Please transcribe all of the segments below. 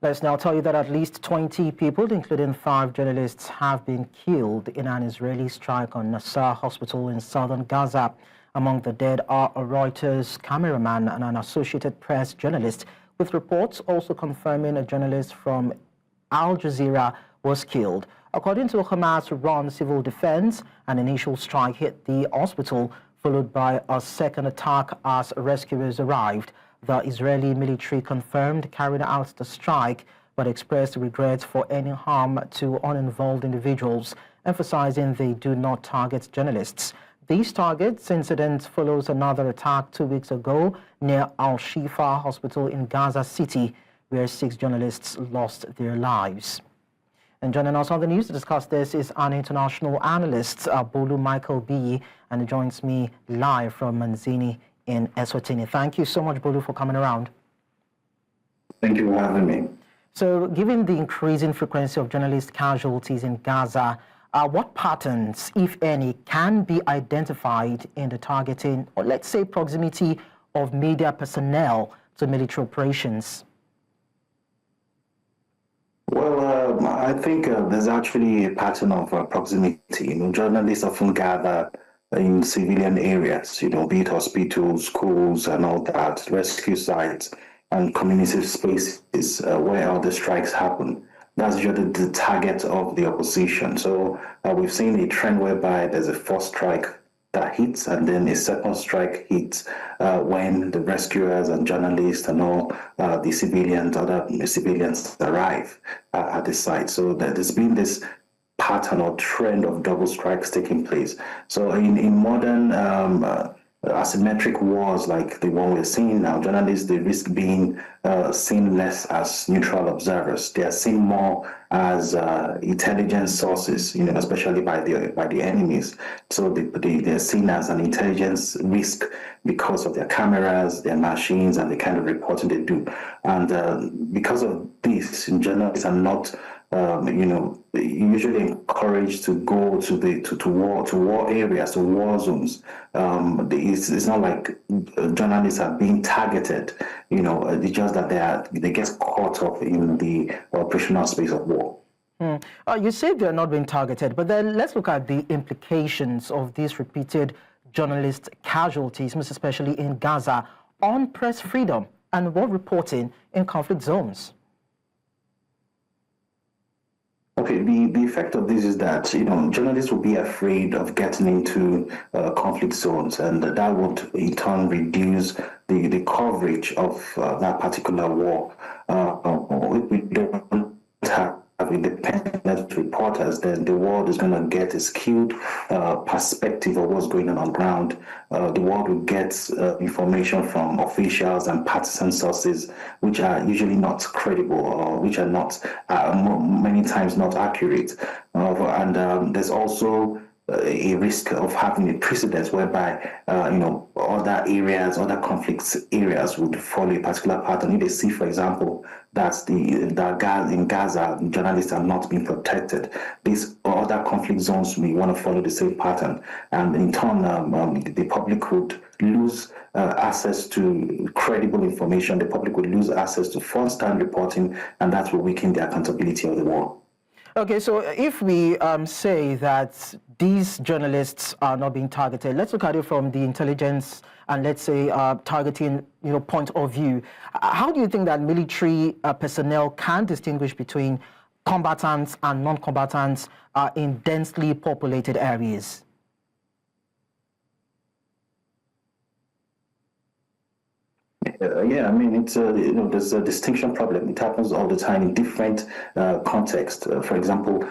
Let's now tell you that at least 20 people, including 5 journalists, have been killed in an Israeli strike on Nasser Hospital in southern Gaza. Among the dead are a Reuters cameraman and an Associated Press journalist, with reports also confirming a journalist from Al-Jazeera was killed. According to Hamas-run Civil Defence, an initial strike hit the hospital, followed by a second attack as rescuers arrived. The Israeli military confirmed carrying out the strike, but expressed regret for any harm to uninvolved individuals, emphasizing they do not target journalists. These targets incident follows another attack 2 weeks ago near al-Shifa Hospital in Gaza City, where 6 journalists lost their lives. And joining us on the news to discuss this is an international analyst, Bolu Michael-Biyi, and he joins me live from Manzini in Eswatini. Thank you so much, Bolu, for coming around. Thank you for having me. So, given the increasing frequency of journalist casualties in Gaza, what patterns, if any, can be identified in the targeting, or let's say proximity of media personnel to military operations? Well, I think there's actually a pattern of proximity. Journalists often gather in civilian areas, be it hospitals, schools, and all that, rescue sites, and community spaces where all the strikes happen. That's usually the target of the opposition. So we've seen a trend whereby there's a first strike that hits, and then a second strike hits when the rescuers and journalists and all the civilians, other civilians arrive at the site. So there's been this pattern or trend of double strikes taking place. So in modern asymmetric wars like the one we're seeing now, journalists, they risk being seen less as neutral observers. They are seen more as intelligence sources, especially by the enemies. So they're seen as an intelligence risk because of their cameras, their machines, and the kind of reporting they do. And because of this, journalists are not usually encouraged to go to war areas, to war zones. It's not like journalists are being targeted. It's just that they get caught up in the operational space of war. You say they're not being targeted, but then let's look at the implications of these repeated journalist casualties, most especially in Gaza, on press freedom and war reporting in conflict zones. Okay, the effect of this is that, journalists will be afraid of getting into conflict zones, and that would in turn reduce the coverage of that particular war. If we don't have independent reporters, then the world is going to get a skewed perspective of what's going on ground. The world will get information from officials and partisan sources, which are usually not credible, or which are not many times not accurate. And there's also a risk of having a precedent whereby, other areas, other conflict areas would follow a particular pattern. If they see, for example, that in Gaza, journalists are not being protected, these other conflict zones may want to follow the same pattern. And in turn, the public would lose access to credible information. The public would lose access to first-hand reporting, and that will weaken the accountability of the war. Okay, so if we say that these journalists are not being targeted, let's look at it from the intelligence and let's say targeting point of view. How do you think that military personnel can distinguish between combatants and non-combatants in densely populated areas? Yeah, I mean, it's there's a distinction problem. It happens all the time in different contexts. For example,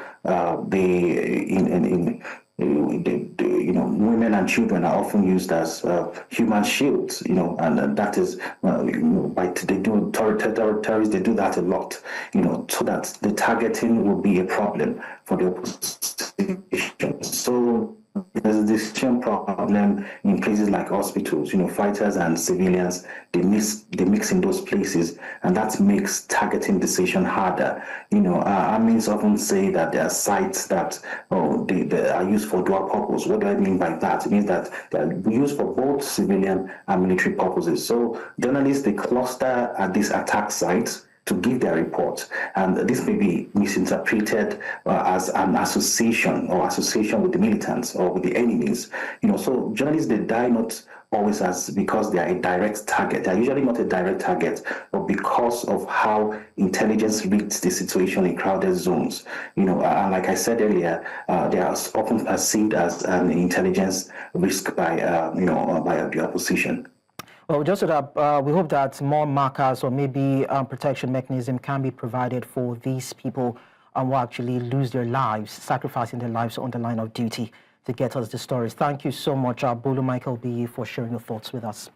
women and children are often used as human shields. And that is terrorists. They do that a lot. So that the targeting will be a problem for the opposition. So there's a distinction problem in places like hospitals. Fighters and civilians, they mix in those places, and that makes targeting decision harder. Armies often say that there are sites that they are used for dual purpose. What do I mean by that? It means that they are used for both civilian and military purposes. So journalists, they cluster at these attack sites, to give their reports. And this may be misinterpreted as an association with the militants or with the enemies. So journalists, they die not always because they are a direct target. They are usually not a direct target, but because of how intelligence reads the situation in crowded zones. And like I said earlier, they are often perceived as an intelligence risk by the opposition. Well, just so that we hope that more markers or maybe protection mechanism can be provided for these people who actually lose their lives, sacrificing their lives on the line of duty to get us the stories. Thank you so much, Bolu Michael-Biyi, for sharing your thoughts with us.